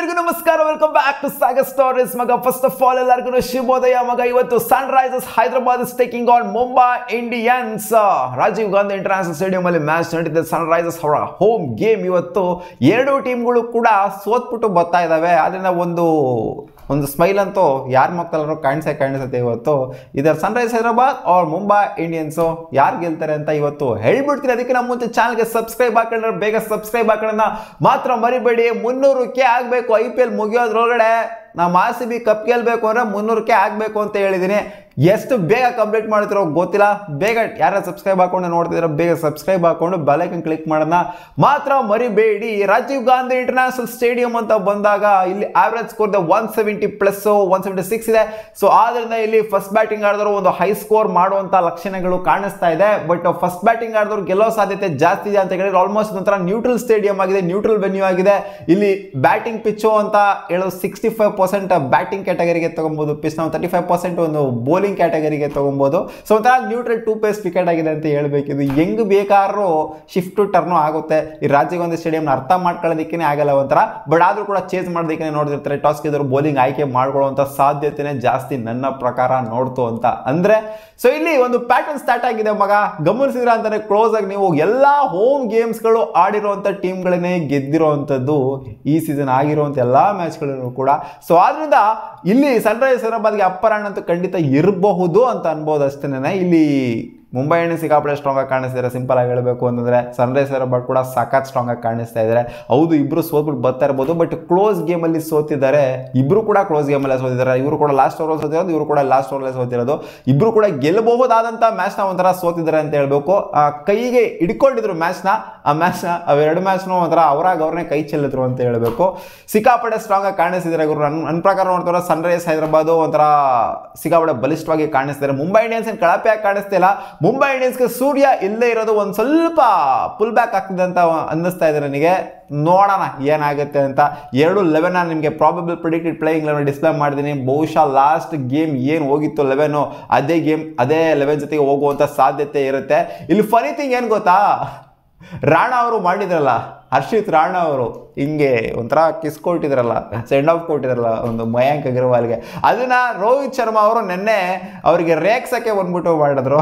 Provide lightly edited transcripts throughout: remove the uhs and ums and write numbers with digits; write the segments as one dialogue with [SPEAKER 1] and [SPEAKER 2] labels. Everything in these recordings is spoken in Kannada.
[SPEAKER 1] ಎಲ್ಲರಿಗೂ ನಮಸ್ಕಾರ, welcome back to Sagar stories. ಮಗ, ಫಸ್ಟ್ ಆಫ್ ಆಲ್ ಎಲ್ಲರಿಗೂ ಶುಭೋದಯ. ಮಗ, ಇವತ್ತು Sunrisers Hyderabad is taking on Mumbai Indians. Rajiv Gandhi international stadium ಅಲ್ಲಿ ಮ್ಯಾಚ್ ನಡೀತಿದೆ. ಸನ್ ರೈಸರ್ಸ್ ಅವರ ಹೋಮ್ ಗೇಮ್. ಇವತ್ತು ಎರಡು ಟೀಮ್ಗಳು ಕೂಡ ಸೋತ್ಬಿಟ್ಟು ಬರ್ತಾ ಇದ್ದಾವೆ. ಅದರಿಂದ ಒಂದು ಸ್ಮೈಲ್ ಅಂತೂ ಯಾರ ಮಕ್ಕಳರು ಕಾಣಿಸುತ್ತೆ ಇವತ್ತು. ಇದರ ಸನ್ ರೈಸರ್ಸ್ ಹೈದರಾಬಾದ್ ಅವ್ರ ಮುಂಬೈ ಇಂಡಿಯನ್ಸು ಯಾರು ಗೆಲ್ತಾರೆ ಅಂತ ಇವತ್ತು ಹೇಳ್ಬಿಡ್ತೀನಿ. ಅದಕ್ಕೆ ನಮ್ಮ ಮುಂಚೆ ಚಾನಲ್ಗೆ ಸಬ್ಸ್ಕ್ರೈಬ್ ಹಾಕೊಂಡ್ರೆ ಬೇಗ ಸಬ್ಸ್ಕ್ರೈಬ್ ಹಾಕೋಣ ಮಾತ್ರ ಮರಿಬೇಡಿ. 300K ಆಗಬೇಕು IPL ಮುಗಿಯೋದ್ರೊಳಗಡೆ. ನಾವು RCB ಕಪ್ ಗೆಲ್ಬೇಕು ಅಂದ್ರೆ 300K ಆಗಬೇಕು ಅಂತ ಹೇಳಿದ್ದೀನಿ. ಎಷ್ಟು ಬೇಗ ಕಂಪ್ಲೀಟ್ ಮಾಡ್ತಿರೋ ಗೊತ್ತಿಲ್ಲ. ಬೇಗ ಯಾರು ಸಬ್ಸ್ಕ್ರೈಬ್ ಹಾಕೊಂಡು ನೋಡ್ತಿದ್ರೆ ಬೇಗ ಸಬ್ಸ್ಕ್ರೈಬ್ ಹಾಕೊಂಡು ಬೆಲ್ ಐಕಾನ್ ಕ್ಲಿಕ್ ಮಾಡೋಣ ಮಾತ್ರ ಮರಿಬೇಡಿ. ರಾಜೀವ್ ಗಾಂಧಿ ಇಂಟರ್ನ್ಯಾಷನಲ್ ಸ್ಟೇಡಿಯಂ ಅಂತ ಬಂದಾಗ ಇಲ್ಲಿ ಆವರೇಜ್ ಸ್ಕೋರ್ 170 ಪ್ಲಸ್ 176 ಇದೆ. ಸೊ ಆದ್ರಿಂದ ಇಲ್ಲಿ ಫಸ್ಟ್ ಬ್ಯಾಟಿಂಗ್ ಆಡಿದವರು ಒಂದು ಹೈ ಸ್ಕೋರ್ ಮಾಡುವಂತ ಲಕ್ಷಣಗಳು ಕಾಣಿಸ್ತಾ ಇದೆ. ಬಟ್ ಫಸ್ಟ್ ಬ್ಯಾಟಿಂಗ್ ಆಡಿದವರು ಗೆಲ್ಲೋ ಸಾಧ್ಯತೆ ಜಾಸ್ತಿ ಇದೆ ಅಂತ ಹೇಳಿದ್ರೆ ಆಲ್ಮೋಸ್ಟ್ ಒಂಥರ ನ್ಯೂಟ್ರಲ್ ಸ್ಟೇಡಿಯಂ ಆಗಿದೆ, ನ್ಯೂಟ್ರಲ್ ವೆನ್ಯೂ ಆಗಿದೆ. ಇಲ್ಲಿ ಬ್ಯಾಟಿಂಗ್ ಪಿಚ್ಚು ಅಂತ ಹೇಳೋ 65% ಬ್ಯಾಟಿಂಗ್ ಕ್ಯಾಟಗರಿಗೆ ತಗೊಬಹುದು. ಪಿಚ್ ನಾವು 35% ಒಂದು ಬೌಲಿಂಗ್ ಕ್ಯಾಟಗರಿಗೆ ತಗೊಬಹುದು. ಸೊ ಒಂಥರ ನ್ಯೂಟ್ರಲ್ 2 ಪೇಸ್ ವಿಕೆಟ್ ಆಗಿದೆ ಅಂತ ಹೇಳ್ಬೇಕಿದು. ಹೆಂಗ್ ಬೇಕಾದ್ರೂ ಶಿಫ್ಟ್ ಟರ್ನು ಆಗುತ್ತೆ. ಈ ರಾಜೀವ್ ಗಾಂಧಿ ಸ್ಟೇಡಿಯಂ ಅರ್ಥ ಮಾಡ್ಕೊಳ್ಳೋದಕ್ಕೆ ಆಗಲ್ಲ ಒಂಥರ. ಬಟ್ ಆದ್ರೂ ಕೂಡ ಚೇಂಜ್ ಮಾಡೋದಕ್ಕೆ ನೋಡ್ತಿರ್ತಾರೆ. ಟಾಸ್ ಗೆದ್ರು ಬೌಲಿಂಗ್ ಆಯ್ಕೆ ಮಾಡ್ಕೊಳ್ಳುವಂತ ಸಾಧ್ಯತೆನೇ ಜಾಸ್ತಿ ನನ್ನ ಪ್ರಕಾರ ನೋಡ್ತು ಅಂತ ಅಂದ್ರೆ. ಸೊ ಇಲ್ಲಿ ಒಂದು ಪ್ಯಾಟರ್ನ್ ಸ್ಟಾರ್ಟ್ ಆಗಿದೆ ಮಗ, ಗಮನಿಸಿದ್ರ ಅಂತಾನೆ ಕ್ಲೋಸ್ ಆಗಿ ನೀವು ಎಲ್ಲಾ ಹೋಮ್ ಗೇಮ್ಸ್ ಗಳು ಆಡಿರುವಂತ ಟೀಮ್ ಗಳನ್ನೇ ಗೆದ್ದಿರುವಂತದ್ದು ಈ ಸೀಸನ್ ಆಗಿರುವಂತ ಎಲ್ಲಾ ಮ್ಯಾಚ್ ಗಳನ್ನು ಕೂಡ. ಸೊ ಆದ್ರಿಂದ ಇಲ್ಲಿ ಸನ್ ರೈಸರ್ಸ್ ಹೈದರಾಬಾದ್ಗೆ ಅಪ್ಪರ್ ಹ್ಯಾಂಡ್ ಅಂತೂ ಖಂಡಿತ ಇರಬಹುದು ಅಂತ ಅನ್ಬೋದು ಅಷ್ಟೇನೆ. ಇಲ್ಲಿ ಮುಂಬೈ ಇಂಡಿಯನ್ಸ್ ಸಿಕ್ಕಾಪಟ್ಟೆ ಸ್ಟ್ರಾಂಗ್ ಆಗಿ ಕಾಣಿಸ್ತಿದ್ದಾರೆ. ಸಿಂಪಲ್ ಆಗಿ ಹೇಳಬೇಕು ಅಂತಂದ್ರೆ ಸನ್ ರೈಸರ್ಸ್ ಹೈದರಾಬಾದ್ ಕೂಡ ಸಖತ್ ಸ್ಟ್ರಾಂಗ್ ಆಗಿ ಕಾಣಿಸ್ತಾ ಇದ್ದಾರೆ. ಹೌದು, ಇಬ್ರು ಸೋತ್ಬಿಟ್ಟು ಬರ್ತಾ ಇರ್ಬೋದು, ಬಟ್ ಕ್ಲೋಸ್ ಗೇಮ್ ಅಲ್ಲಿ ಸೋತಿದ್ದಾರೆ. ಇಬ್ರು ಕೂಡ ಕ್ಲೋಸ್ ಗೇಮ್ ಅಲ್ಲೇ ಸೋತಿದ್ದಾರೆ. ಇವರು ಕೂಡ ಲಾಸ್ಟ್ ಓವರ್ ಸೋತಿರೋದು, ಇವರು ಕೂಡ ಲಾಸ್ಟ್ ಓವರ್ ಸೋತಿರೋದು. ಇಬ್ರು ಕೂಡ ಗೆಲ್ಲಬಹುದಾದಂತ ಮ್ಯಾಚ್ ನ ಒಂಥರ ಸೋತಿದ್ದಾರೆ ಅಂತ ಹೇಳ್ಬೇಕು. ಕೈಗೆ ಹಿಡ್ಕೊಂಡಿದ್ರು ಮ್ಯಾಚ್ ನ. ಆ ಮ್ಯಾಚ್ ನ ಅವೆರಡು ಮ್ಯಾಚ್ ನ ಒಂಥರ ಅವ್ರನ್ನೇ ಕೈ ಚೆಲ್ಲಿದ್ರು ಅಂತ ಹೇಳ್ಬೇಕು. ಸಿಕ್ಕಾಪಟ್ಟೆ ಸ್ಟ್ರಾಂಗ್ ಆಗಿ ಕಾಣಿಸ್ತಿದ್ದಾರೆ ಗುರು. ನನ್ನ ಪ್ರಕಾರ ನೋಡ್ತಾರೆ ಸನ್ ರೈಸರ್ಸ್ ಹೈದರಾಬಾದ್ ಒಂಥರ ಸಿಕ್ಕಾಪಟ್ಟೆ ಬಲಿಷ್ಠವಾಗಿ ಕಾಣಿಸ್ತಿದ್ದಾರೆ. ಮುಂಬೈ ಇಂಡಿಯನ್ಸ್ ಕಳಪೆಯಾಗಿ ಕಾಣಿಸ್ತಿಲ್ಲ. ಮುಂಬೈ ಇಂಡಿಯನ್ಸ್ಗೆ ಸೂರ್ಯ ಇಲ್ಲೇ ಇರೋದು ಒಂದು ಸ್ವಲ್ಪ ಪುಲ್ ಬ್ಯಾಕ್ ಆಗ್ತಿದೆ ಅಂತ ಅನ್ನಿಸ್ತಾ ಇದೆ ನನಗೆ. ನೋಡೋಣ ಏನಾಗುತ್ತೆ ಅಂತ. 2-11 ನಿಮಗೆ ಪ್ರಾಬಬಲ್ ಪ್ರಿಡಿಕ್ಟೆಡ್ ಪ್ಲೇಯಿಂಗ್ 11 ಡಿಸ್ಪ್ಲೇ ಮಾಡಿದ್ದೀನಿ. ಬಹುಶಃ ಲಾಸ್ಟ್ ಗೇಮ್ ಏನು ಹೋಗಿತ್ತು 11 ಅದೇ ಗೇಮ್ ಅದೇ 11 ಜೊತೆಗೆ ಹೋಗುವಂತ ಸಾಧ್ಯತೆ ಇರುತ್ತೆ. ಇಲ್ಲಿ ಫನಿ ಥಿಂಗ್ ಏನು ಗೊತ್ತಾ, ರಾಣಾ ಅವರು ಮಾಡಿದ್ರಲ್ಲ, ಹರ್ಷಿತ್ ರಾಣಾ ಅವರು ಹಿಂಗೆ ಒಂಥರ ಕಿಸ್ ಕೊಟ್ಟಿದ್ರಲ್ಲ, ಸೆಂಡ್ ಆಫ್ ಕೊಟ್ಟಿದ್ರಲ್ಲ ಒಂದು ಮಯಾಂಕ್ ಅಗರ್ವಾಲ್ಗೆ, ಅದನ್ನ ರೋಹಿತ್ ಶರ್ಮಾ ಅವರು ನೆನ್ನೆ ಅವರಿಗೆ ರೇಕ್ಸಕ್ಕೆ ಬಂದ್ಬಿಟ್ಟು ಮಾಡಿದ್ರು.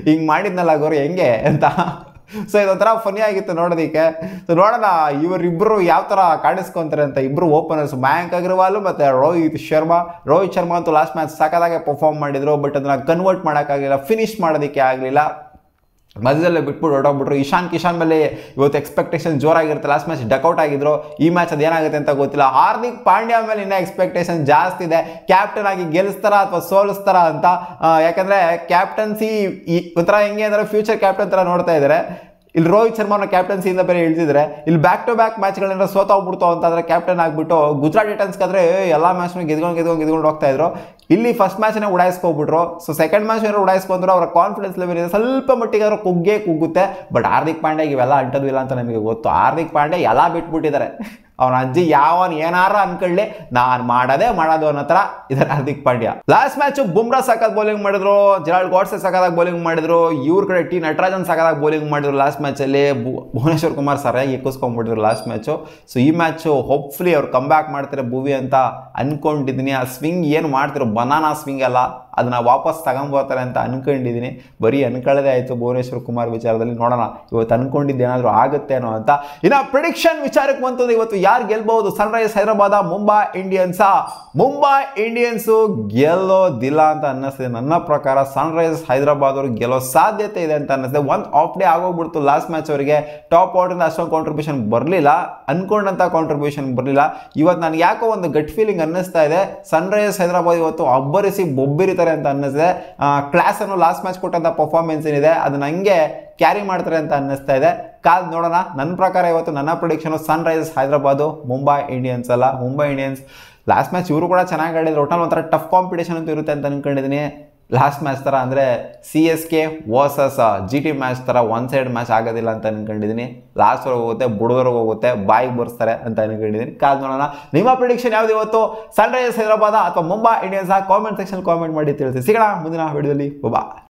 [SPEAKER 1] ಹಿಂಗೆ ಮಾಡಿದ್ನಲ್ಲ ಅವರು ಹೆಂಗೆ ಅಂತ. ಸೊ ಇದೊಂಥರ ಫನಿ ಆಗಿತ್ತು ನೋಡೋದಕ್ಕೆ. ಸೊ ನೋಡೋಣ ಇವರಿಬ್ಬರು ಯಾವ ಥರ ಕಾಣಿಸ್ಕೊಂತಾರೆ ಅಂತ. ಇಬ್ಬರು ಓಪನರ್ಸ್ ಮಯಾಂಕ್ ಅಗರ್ವಾಲ್ ಮತ್ತು ರೋಹಿತ್ ಶರ್ಮಾ ಅಂತೂ ಲಾಸ್ಟ್ ಮ್ಯಾಚ್ ಸಖತ್ತಾಗೆ ಪರ್ಫಾರ್ಮ್ ಮಾಡಿದ್ರು. ಬಟ್ ಅದನ್ನ ಕನ್ವರ್ಟ್ ಮಾಡೋಕ್ಕಾಗಲಿಲ್ಲ, ಫಿನಿಶ್ ಮಾಡೋದಕ್ಕೆ ಆಗಲಿಲ್ಲ. ಮಧ್ಯದಲ್ಲೇ ಬಿಟ್ಬಿಟ್ಟು ಹೊರಟೋಗ್ಬಿಟ್ರು. ಇಶಾನ್ ಕಿಶಾನ್ ಮೇಲೆ ಇವತ್ತು ಎಕ್ಸ್ಪೆಕ್ಟೇಷನ್ ಜೋರಾಗಿರುತ್ತೆ. ಲಾಸ್ಟ್ ಮ್ಯಾಚ್ ಡಕೌಟ್ ಆಗಿದ್ರು. ಈ ಮ್ಯಾಚ್ ಅದೇನಾಗುತ್ತೆ ಅಂತ ಗೊತ್ತಿಲ್ಲ. ಹಾರ್ದಿಕ್ ಪಾಂಡ್ಯ ಮೇಲೆ ಇನ್ನೂ ಎಕ್ಸ್ಪೆಕ್ಟೇಷನ್ ಜಾಸ್ತಿ ಇದೆ. ಕ್ಯಾಪ್ಟನ್ ಆಗಿ ಗೆಲ್ಲಿಸ್ತಾರ ಅಥವಾ ಸೋಲಿಸ್ತಾರ ಅಂತ. ಯಾಕಂದ್ರೆ ಕ್ಯಾಪ್ಟನ್ಸಿ ಒಂಥರ ಹೆಂಗೆ ಅಂದ್ರೆ ಫ್ಯೂಚರ್ ಕ್ಯಾಪ್ಟನ್ ಥರ ನೋಡ್ತಾ ಇದ್ದಾರೆ. ಇಲ್ಲಿ ರೋಹಿತ್ ಶರ್ಮಾನ ಕ್ಯಾಪ್ಟನ್ಸಿಯಿಂದ ಬೇರೆ ಇಳಿದಿದ್ರೆ, ಇಲ್ಲಿ ಬ್ಯಾಕ್ ಟು ಬ್ಯಾಕ್ ಮ್ಯಾಚ್ಗಳನ್ನ ಸೋತೋಗ್ಬಿಡ್ತು ಅಂತಂದ್ರೆ ಕ್ಯಾಪ್ಟನ್ ಆಗಿಬಿಟ್ಟು ಗುಜರಾತ್ ಟೈಟನ್ಸ್ಗಾದ್ರೆ ಎಲ್ಲ ಮ್ಯಾಚ್ನ ಗೆದ್ಕೊಂಡು ಹೋಗ್ತಾ ಇದ್ರು. ಇಲ್ಲಿ ಫಸ್ಟ್ ಮ್ಯಾಚ್ನ ಉಡಾಯಿಸ್ಕೊಬಿಟ್ರು. ಸೊ ಸೆಕೆಂಡ್ ಮ್ಯಾಚ್ ಏನಾದ್ರು ಉಡಾಯಿಸ್ಕೊಂಡ್ರು ಅವರ ಕಾನ್ಫಿಡೆನ್ಸ್ ಲೆವೆಲ್ ಇದೆ ಸ್ವಲ್ಪ ಮಟ್ಟಿಗೆ ಆದ್ರೂ ಕುಗ್ಗುತ್ತೆ. ಬಟ್ ಹಾರ್ದಿಕ್ ಪಾಂಡ್ಯ ಇವೆಲ್ಲ ಅಂಟದು ಇಲ್ಲ ಅಂತ ನಮಗೆ ಗೊತ್ತು. ಹಾರ್ದಿಕ್ ಪಾಂಡ್ಯ ಎಲ್ಲ ಬಿಟ್ಬಿಟ್ಟಿದ್ದಾರೆ. ಅವನ ಅಜ್ಜಿ ಯಾವನ್ ಏನಾರ ಅನ್ಕೊಳ್ಳಿ, ನಾನು ಮಾಡೋದು ಅನ್ನೋ ಥರ ಇದ್ದಾರೆ ಹಾರ್ದಿಕ್ ಪಾಂಡ್ಯ. ಲಾಸ್ಟ್ ಮ್ಯಾಚ್ ಬುಮ್ರಾ ಸಖತ್ ಬೌಲಿಂಗ್ ಮಾಡಿದ್ರು, ಜೆರಾಲ್ಡ್ ಗಾಡ್ಸೆ ಸಖತ್ತಾಗಿ ಬೌಲಿಂಗ್ ಮಾಡಿದ್ರು, ಇವ್ರ ಕಡೆ ಟಿ ನಟರಾಜನ್ ಸಖತ್ತಾಗಿ ಬೌಲಿಂಗ್ ಮಾಡಿದ್ರು. ಲಾಸ್ಟ್ ಮ್ಯಾಚಲ್ಲಿ ಭುವನೇಶ್ವರ್ ಕುಮಾರ್ ಸರಿಯಾಗಿ ಎಕ್ಕಿಸ್ಕೊಂಡ್ಬಿಟ್ಟಿದ್ರು ಲಾಸ್ಟ್ ಮ್ಯಾಚು. ಸೊ ಈ ಮ್ಯಾಚು ಹೋಪ್ಫುಲಿ ಅವ್ರು ಕಮ್ ಬ್ಯಾಕ್ ಮಾಡ್ತಾರೆ ಭುವಿ ಅಂತ ಅನ್ಕೊಂಡಿದ್ದೀನಿ. ಆ ಸ್ವಿಂಗ್ ಏನು ಮಾಡ್ತಿರೋ ಬನಾನಾ ಸ್ವಿಂಗ್ ಅಲ್ಲ, ಅದನ್ನ ವಾಪಸ್ ತಗೊಂಬೋತಾರೆ ಅಂತ ಅನ್ಕೊಂಡಿದ್ದೀನಿ. ಬರೀ ಅನ್ಕೊಳ್ಳೋದೇ ಆಯಿತು ಭುವನೇಶ್ವರ್ ಕುಮಾರ್ ವಿಚಾರದಲ್ಲಿ. ನೋಡೋಣ ಇವತ್ತು ಅನ್ಕೊಂಡಿದ್ದು ಏನಾದರೂ ಆಗುತ್ತೇನೋ ಅಂತ. ಇನ್ನು ಪ್ರಿಡಿಕ್ಷನ್ ವಿಚಾರಕ್ಕೆ ಬಂತಂದ್ರೆ ಇವತ್ತು ಯಾರು ಗೆಲ್ಬಹುದು, ಸನ್ ರೈಸರ್ಸ್ ಹೈದರಾಬಾದ್ ಮುಂಬೈ ಇಂಡಿಯನ್ಸಾ? ಮುಂಬೈ ಇಂಡಿಯನ್ಸು ಗೆಲ್ಲೋದಿಲ್ಲ ಅಂತ ಅನ್ನಿಸ್ತಿದೆ ನನ್ನ ಪ್ರಕಾರ. ಸನ್ ರೈಸರ್ಸ್ ಹೈದರಾಬಾದ್ ಅವರು ಗೆಲ್ಲೋ ಸಾಧ್ಯತೆ ಇದೆ ಅಂತ ಅನ್ನಿಸ್ತಿದೆ. ಒಂದು ಆಫ್ ಡೇ ಆಗೋಗ್ಬಿಡ್ತು ಲಾಸ್ಟ್ ಮ್ಯಾಚ್ ಅವರಿಗೆ. ಟಾಪ್ ಆರ್ಡರ್ನ ಅಷ್ಟೊಂದು ಕಾಂಟ್ರಿಬ್ಯೂಷನ್ ಬರಲಿಲ್ಲ, ಅನ್ಕೊಂಡಂತ ಕಾಂಟ್ರಿಬ್ಯೂಷನ್ ಬರಲಿಲ್ಲ. ಇವತ್ತು ನನಗೆ ಯಾಕೋ ಒಂದು ಗಟ್ ಫೀಲಿಂಗ್ ಅನ್ನಿಸ್ತಾ ಇದೆ, ಸನ್ ರೈಸರ್ಸ್ ಹೈದರಾಬಾದ್ ಇವತ್ತು ಅಬ್ಬರಿಸಿ ಬೊಬ್ಬಿರಿತಾರೆ ಅಂತ ಅನ್ನಿಸಿದೆ. ಕ್ಲಾಸ್ ಅನ್ನು ಲಾಸ್ಟ್ ಮ್ಯಾಚ್ ಕೊಟ್ಟಂತ ಪರ್ಫಾರ್ಮೆನ್ಸ್ ಏನಿದೆ ಅದನ್ನ ಹಂಗೆ ಕ್ಯಾರಿ ಮಾಡ್ತಾರೆ ಅಂತ ಅನ್ನಿಸ್ತಾ ಇದೆ. ಕಾದ್ ನೋಡೋಣ. ನನ್ನ ಪ್ರಕಾರ ಇವತ್ತು ನನ್ನ ಪ್ರಿಡಿಕ್ಷನ್ ಸನ್ ರೈಸರ್ಸ್ ಹೈದರಾಬಾದ್, ಮುಂಬೈ ಇಂಡಿಯನ್ಸ್ ಅಲ್ಲ. ಮುಂಬೈ ಇಂಡಿಯನ್ಸ್ ಲಾಸ್ಟ್ ಮ್ಯಾಚ್ ಇವರು ಕೂಡ ಚೆನ್ನಾಗಿ ಆಡಿದ್ರು. ಒಟ್ಟಲ್ಲಿ ಒಂಥರ ಟಫ್ ಕಾಂಪಿಟೇಷನ್ ಅಂತೂ ಇರುತ್ತೆ ಅಂತ ಅನ್ಕೊಂಡಿದ್ದೀನಿ. ಲಾಸ್ಟ್ ಮ್ಯಾಚ್ ಥರ ಅಂದರೆ CSK ವರ್ಸಸ್ GT ಮ್ಯಾಚ್ ಥರ ಒನ್ ಸೈಡ್ ಮ್ಯಾಚ್ ಆಗೋದಿಲ್ಲ ಅಂತ ಅನ್ಕೊಂಡಿದ್ದೀನಿ. ಲಾಸ್ಟ್ವರೆಗೆ ಹೋಗುತ್ತೆ, ಬುಡದವರೆಗೆ ಹೋಗುತ್ತೆ, ಬಾಯಿಗೆ ಬರ್ಸ್ತಾರೆ ಅಂತ ಅನ್ಕೊಂಡಿದ್ದೀನಿ. ಕಾದ್ ನೋಡೋಣ. ನಿಮ್ಮ ಪ್ರಿಡಿಕ್ಷನ್ ಯಾವ್ದು ಇವತ್ತು, ಸನ್ ರೈಸರ್ಸ್ ಹೈದರಾಬಾದ್ ಅಥವಾ Mumbai Indians? Comment section comment ಮಾಡಿ ತಿಳಿಸಿ. ಸಿಗೋಣ ಮುಂದಿನ ವಿಡಿಯೋದಲ್ಲಿ. ಬಾ.